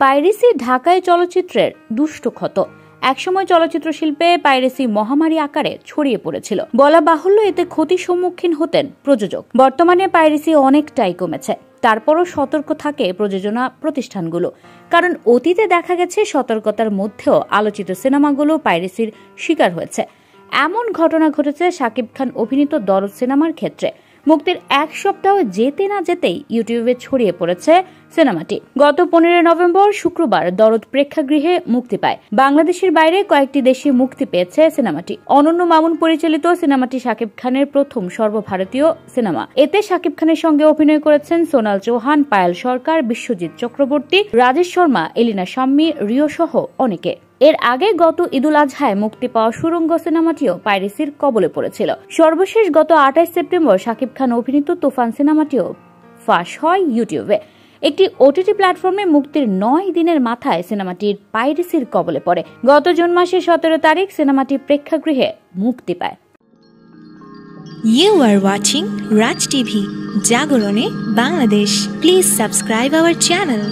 Piracy ঢাকায় চলচ্চিত্রের দুষ্ট ক্ষত। একসময় চলচ্চিত্র শিল্পে পাইরেসি মহামারী আকারে ছড়িয়ে পড়েছিল। বলা বাহুল্য এতে ক্ষতির সম্মুখীন হতেন প্রযোজক। বর্তমানে পাইরেসি অনেকটাই কমেছে। তারপরও সতর্ক থাকে প্রযোজনা প্রতিষ্ঠানগুলো, কারণ অতীতে দেখা গেছে সতর্কতার মধ্যেও আলোচিত সিনেমাগুলো পাইরেসির শিকার হয়েছে। এমন ঘটনা ঘটেছে শাকিব খান অভিনীত দরদ সিনেমার ক্ষেত্রে। মুক্তির এক সপ্তাহ যেতে না যেতেই ইউটিউবে ছড়িয়ে পড়েছে সিনেমাটি। গত 15 নভেম্বর শুক্রবার দরদ প্রেক্ষাগৃহে মুক্তি পায়। বাংলাদেশের বাইরে কয়েকটি দেশে মুক্তি পেয়েছে সিনেমাটি। অনন্য মামুন পরিচালিত সিনেমাটি শাকিব খানের প্রথম সর্বভারতীয় সিনেমা। এতে শাকিব খানের সঙ্গে অভিনয় করেছেন সোনাল চৌহান, পায়েল সরকার, বিশ্বজিৎ চক্রবর্তী, রাজেশ শর্মা, এলিনা শাম্মী, রিও সহ অনেকে। এর আগে গত ঈদুল আজহায় মুক্তি পাওয়া সুড়ঙ্গ সিনেমাটিও পাইরেসির কবলে পড়েছিল। সর্বশেষ গত 28 সেপ্টেম্বর শাকিব খান অভিনীত তুফান সিনেমাটিও ফাঁস হয় ইউটিউবে। একটি ওটিটি প্ল্যাটফর্মে মুক্তির 9 দিনের মাথায় সিনেমাটির পাইরেসির কবলে পড়ে। গত জুন মাসের 17 তারিখ সিনেমাটি প্রেক্ষাগৃহে মুক্তি পায়। You are watching Raj TV, জাগরণে Bangladesh. Please subscribe our channel.